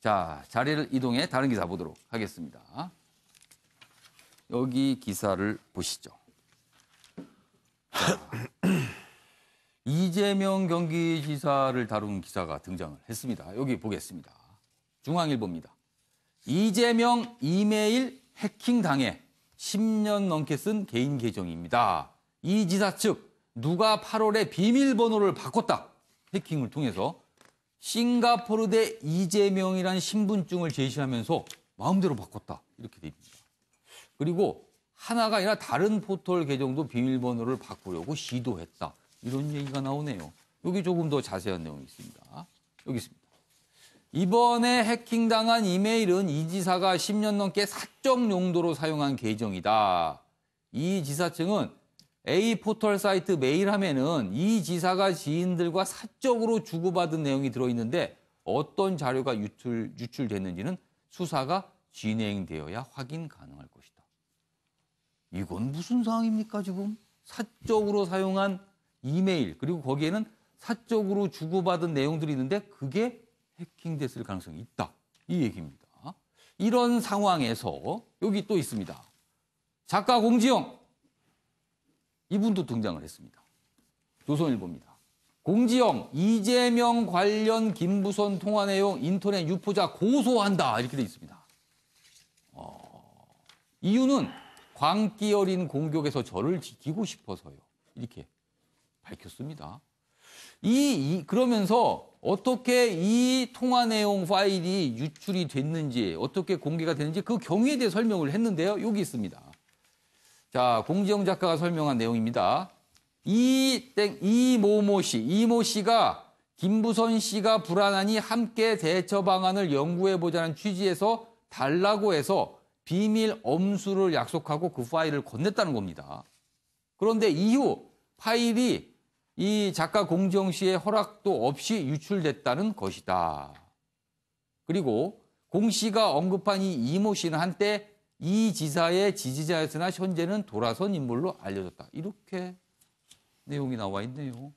자, 자리를 이동해 다른 기사 보도록 하겠습니다. 여기 기사를 보시죠. 자, 이재명 경기지사를 다룬 기사가 등장을 했습니다. 여기 보겠습니다. 중앙일보입니다. 이재명 이메일 해킹당해 10년 넘게 쓴 개인 계정입니다. 이 지사 측 누가 8월에 비밀번호를 바꿨다. 해킹을 통해서 싱가포르 대 이재명이라는 신분증을 제시하면서 마음대로 바꿨다. 이렇게 돼 있습니다. 그리고 하나가 아니라 다른 포털 계정도 비밀번호를 바꾸려고 시도했다. 이런 얘기가 나오네요. 여기 조금 더 자세한 내용이 있습니다. 여기 있습니다. 이번에 해킹당한 이메일은 이 지사가 10년 넘게 사적 용도로 사용한 계정이다. 이 지사 측은 A 포털 사이트 메일함에는 이 지사가 지인들과 사적으로 주고받은 내용이 들어있는데 어떤 자료가 유출됐는지는 수사가 진행되어야 확인 가능할 것이다. 이건 무슨 상황입니까 지금? 사적으로 사용한 이메일 그리고 거기에는 사적으로 주고받은 내용들이 있는데 그게 해킹됐을 가능성이 있다. 이 얘기입니다. 이런 상황에서 여기 또 있습니다. 작가 공지영. 이분도 등장을 했습니다. 조선일보입니다. 공지영, 이재명 관련 김부선 통화 내용 인터넷 유포자 고소한다. 이렇게 돼 있습니다. 이유는 광기 어린 공격에서 저를 지키고 싶어서요. 이렇게 밝혔습니다. 그러면서 어떻게 이 통화 내용 파일이 유출이 됐는지, 어떻게 공개가 됐는지 그 경위에 대해 설명을 했는데요. 여기 있습니다. 자, 공지영 작가가 설명한 내용입니다. 이모 씨가 김부선 씨가 불안하니 함께 대처 방안을 연구해보자는 취지에서 달라고 해서 비밀 엄수를 약속하고 그 파일을 건넸다는 겁니다. 그런데 이후 파일이 이 작가 공지영 씨의 허락도 없이 유출됐다는 것이다. 그리고 공 씨가 언급한 이 이모 씨는 한때 이 지사의 지지자였으나 현재는 돌아선 인물로 알려졌다. 이렇게 내용이 나와 있네요.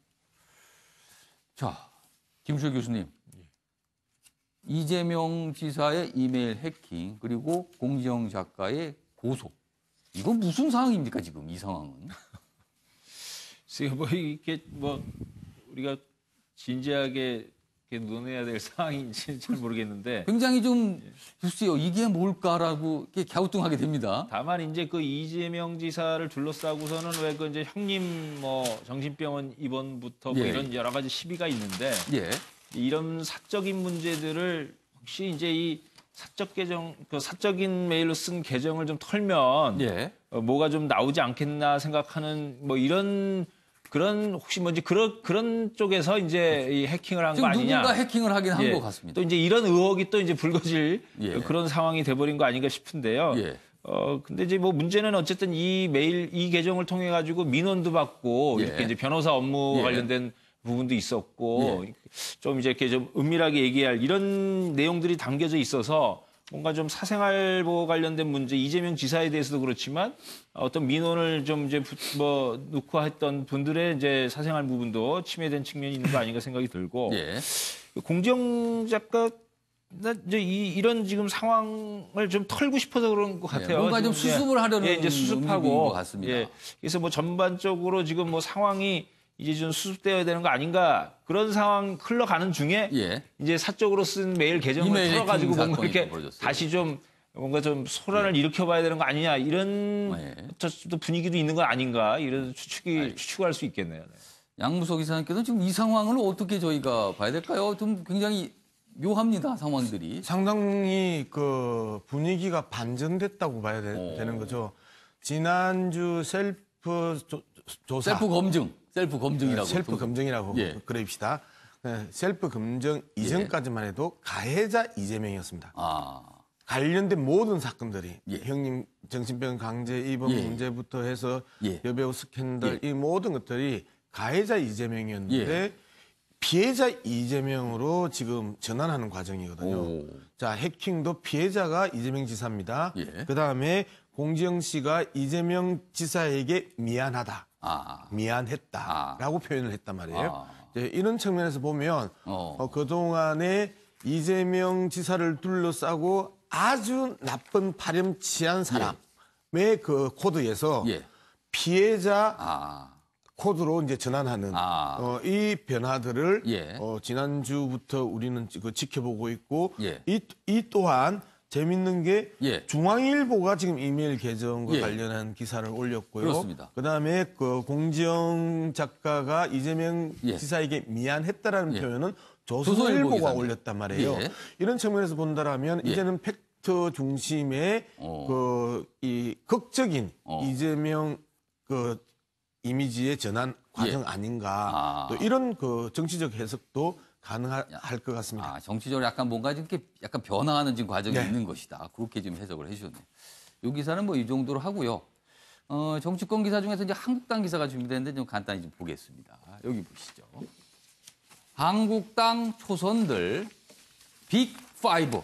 자, 김수일 교수님. 이재명 지사의 이메일 해킹 그리고 공지영 작가의 고소. 이건 무슨 상황입니까 지금 이 상황은? 이게 우리가 진지하게 논해야 될 상황인지 잘 모르겠는데 굉장히 좀 글쎄요 이게 뭘까라고 이렇게 갸우뚱하게 됩니다. 다만 이제 그 이재명 지사를 둘러싸고서는 왜 그 이제 형님 정신병원 입원부터 이런 여러 가지 시비가 있는데 이런 사적인 문제들을 혹시 이제 이 사적 계정 그 사적인 메일로 쓴 계정을 좀 털면 뭐가 좀 나오지 않겠나 생각하는 이런 그런 혹시 뭔지 그런 쪽에서 이제 이 해킹을 한 거 아니냐? 누군가 해킹을 하긴 한 것 같습니다. 또 이제 이런 의혹이 또 이제 불거질 그런 상황이 돼버린 거 아닌가 싶은데요. 근데 이제 문제는 어쨌든 이 메일 이 계정을 통해 가지고 민원도 받고 이렇게 이제 변호사 업무 관련된 부분도 있었고 좀 이제 이렇게 좀 은밀하게 얘기할 이런 내용들이 담겨져 있어서. 뭔가 좀 사생활 보호 관련된 문제, 이재명 지사에 대해서도 그렇지만 어떤 민원을 좀 이제 놓고 했던 분들의 이제 사생활 부분도 침해된 측면이 있는 거 아닌가 생각이 들고 공지영 작가 이제 이런 지금 상황을 좀 털고 싶어서 그런 것 같아요. 뭔가 좀 수습을 하려는 이제 수습하고 것 같습니다. 그래서 전반적으로 지금 상황이 이제 좀 수습되어야 되는 거 아닌가 그런 상황 흘러가는 중에 이제 사적으로 쓴 메일 계정을 털어가지고 뭔가 이렇게 다시 좀 뭔가 좀 소란을 일으켜봐야 되는 거 아니냐 이런 또 분위기도 있는 거 아닌가 이런 추측할 수 있겠네요. 양무석 이사님께서는 지금 이 상황을 어떻게 저희가 봐야 될까요? 좀 굉장히 묘합니다 상황들이. 상당히 그 분위기가 반전됐다고 봐야 되는 거죠. 지난주 셀프 조사. 셀프 검증이라고 그럽시다. 셀프 검증 이전까지만 해도 가해자 이재명이었습니다. 관련된 모든 사건들이 형님 정신병 강제 입원 문제부터 해서 여배우 스캔들 이 모든 것들이 가해자 이재명이었는데 피해자 이재명으로 지금 전환하는 과정이거든요. 자, 해킹도 피해자가 이재명 지사입니다. 그다음에 공지영 씨가 이재명 지사에게 미안하다. 미안했다라고 표현을 했단 말이에요. 이런 측면에서 보면 그동안에 이재명 지사를 둘러싸고 아주 나쁜 파렴치한 사람의 그 코드에서 피해자 코드로 이제 전환하는 이 변화들을 지난주부터 우리는 지켜보고 있고 이 또한 재밌는 게 중앙일보가 지금 이메일 계정과 관련한 기사를 올렸고요. 그렇습니다. 그다음에 그 공지영 작가가 이재명 지사에게 미안했다라는 표현은 조선일보가 올렸단 말이에요. 이런 측면에서 본다라면 이제는 팩트 중심의 이 극적인 이재명 그 이미지의 전환 과정 아닌가. 또 이런 그 정치적 해석도 가능할 것 같습니다. 정치적으로 약간 뭔가 이렇게 약간 변화하는 지금 과정이 있는 것이다. 그렇게 지금 해석을 해주셨네요. 이 기사는 뭐 이 정도로 하고요. 정치권 기사 중에서 이제 한국당 기사가 준비됐는데 좀 간단히 좀 보겠습니다. 여기 보시죠. 한국당 초선들 빅5.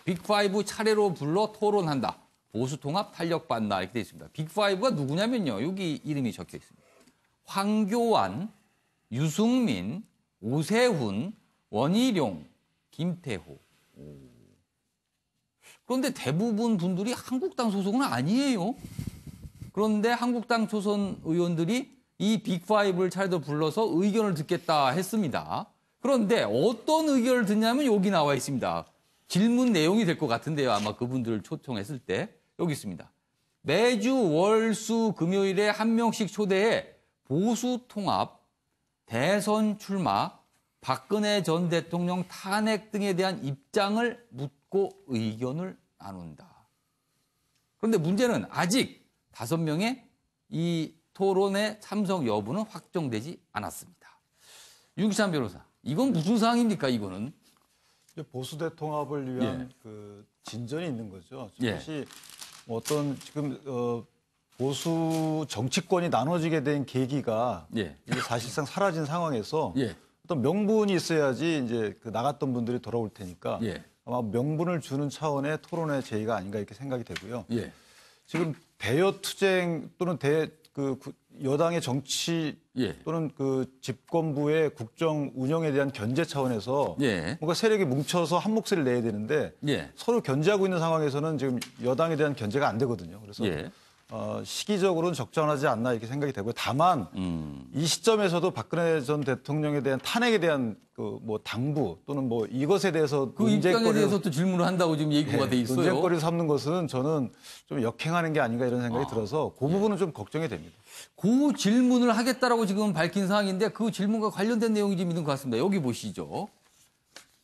빅5 차례로 불러 토론한다. 보수통합 탄력받나 이렇게 되어 있습니다. 빅5가 누구냐면요. 여기 이름이 적혀 있습니다. 황교안, 유승민, 오세훈, 원희룡, 김태호. 그런데 대부분 분들이 한국당 소속은 아니에요. 그런데 한국당 초선 의원들이 이 빅5를 차례로 불러서 의견을 듣겠다 했습니다. 그런데 어떤 의견을 듣냐면 여기 나와 있습니다. 질문 내용이 될 것 같은데요. 아마 그분들을 초청했을 때. 여기 있습니다. 매주 월, 수, 금요일에 한 명씩 초대해 보수 통합, 대선 출마, 박근혜 전 대통령 탄핵 등에 대한 입장을 묻고 의견을 나눈다. 그런데 문제는 아직 5명의 이 토론의 참석 여부는 확정되지 않았습니다. 윤기찬 변호사, 이건 무슨 상황입니까, 이거는? 보수 대통합을 위한 그 진전이 있는 거죠. 사실 어떤 지금 보수 정치권이 나눠지게 된 계기가 이제 사실상 사라진 상황에서 어떤 명분이 있어야지 이제 그 나갔던 분들이 돌아올 테니까 아마 명분을 주는 차원의 토론의 제의가 아닌가 이렇게 생각이 되고요. 지금 대여 투쟁 또는 여당의 정치 또는 그 집권부의 국정 운영에 대한 견제 차원에서 뭔가 세력이 뭉쳐서 한 목소리를 내야 되는데 서로 견제하고 있는 상황에서는 지금 여당에 대한 견제가 안 되거든요. 그래서 시기적으로는 적절하지 않나 이렇게 생각이 되고요. 다만 이 시점에서도 박근혜 전 대통령에 대한 탄핵에 대한 그 뭐 당부 또는 뭐 이것에 대해서 그 입장에 대해서 또 질문을 한다고 지금 얘기가 돼 있어요. 논쟁거리를 삼는 것은 저는 좀 역행하는 게 아닌가 이런 생각이 들어서 그 부분은 좀 걱정이 됩니다. 그 질문을 하겠다라고 지금 밝힌 상황인데 그 질문과 관련된 내용이 좀 있는 것 같습니다. 여기 보시죠.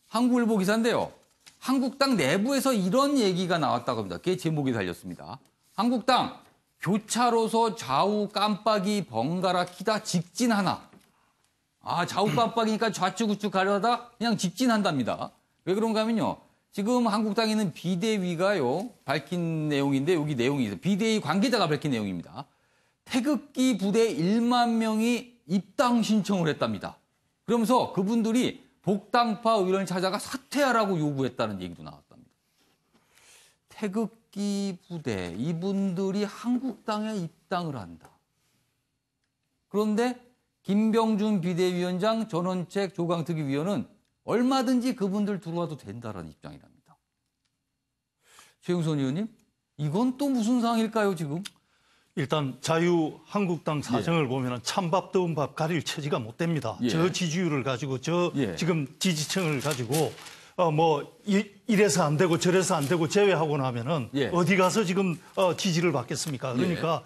한국일보 기사인데요. 한국당 내부에서 이런 얘기가 나왔다고 합니다. 그게 제목이 달렸습니다. 한국당 교차로서 좌우 깜빡이 번갈아 키다 직진하나. 좌우 깜빡이니까 좌측 우측 가려다 그냥 직진한답니다. 왜 그런가 하면요. 지금 한국당에 있는 비대위가요. 밝힌 내용인데 여기 내용이 있어요. 비대위 관계자가 밝힌 내용입니다. 태극기 부대 1만 명이 입당 신청을 했답니다. 그러면서 그분들이 복당파 의원을 찾아가 사퇴하라고 요구했다는 얘기도 나왔답니다. 태극기 부대, 이분들이 한국당에 입당을 한다. 그런데 김병준 비대위원장, 전원책 조강특위 위원은 얼마든지 그분들 들어와도 된다는 입장이랍니다. 최영선 의원님, 이건 또 무슨 상황일까요, 지금? 일단 자유한국당 사정을 보면 찬밥 더운 밥 가릴 처지가 못 됩니다. 저 지지율을 가지고 지금 지지층을 가지고 이래서 안 되고 저래서 안 되고 제외하고 나면은 어디 가서 지금 지지를 받겠습니까? 그러니까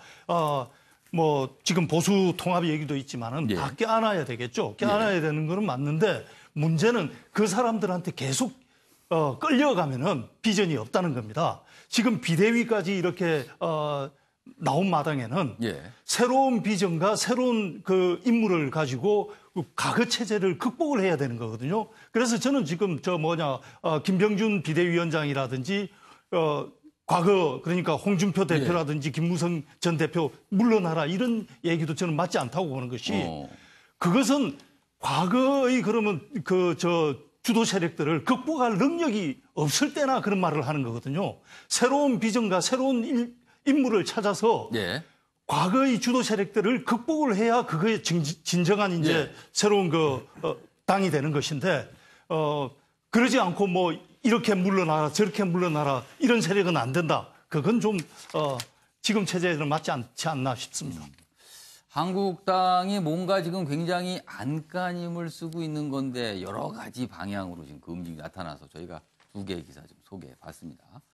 지금 보수 통합 얘기도 있지만은 다 껴안아야 되겠죠. 껴안아야 되는 거는 맞는데 문제는 그 사람들한테 계속 끌려가면은 비전이 없다는 겁니다. 지금 비대위까지 이렇게 나온 마당에는 새로운 비전과 새로운 그 임무를 가지고 과거 체제를 극복을 해야 되는 거거든요. 그래서 저는 지금 김병준 비대위원장이라든지 과거 그러니까 홍준표 대표라든지 김무성 전 대표 물러나라 이런 얘기도 저는 맞지 않다고 보는 것이 그것은 과거의 그러면 주도 세력들을 극복할 능력이 없을 때나 그런 말을 하는 거거든요. 새로운 비전과 새로운 임무를 찾아서 과거의 주도 세력들을 극복을 해야 그거에 진정한 이제 새로운 당이 되는 것인데 그러지 않고 뭐 이렇게 물러나라 저렇게 물러나라 이런 세력은 안 된다. 그건 좀 지금 체제에는 맞지 않지 않나 싶습니다. 한국당이 뭔가 지금 굉장히 안간힘을 쓰고 있는 건데 여러 가지 방향으로 지금 그 움직임이 나타나서 저희가 두 개의 기사 좀 소개해 봤습니다.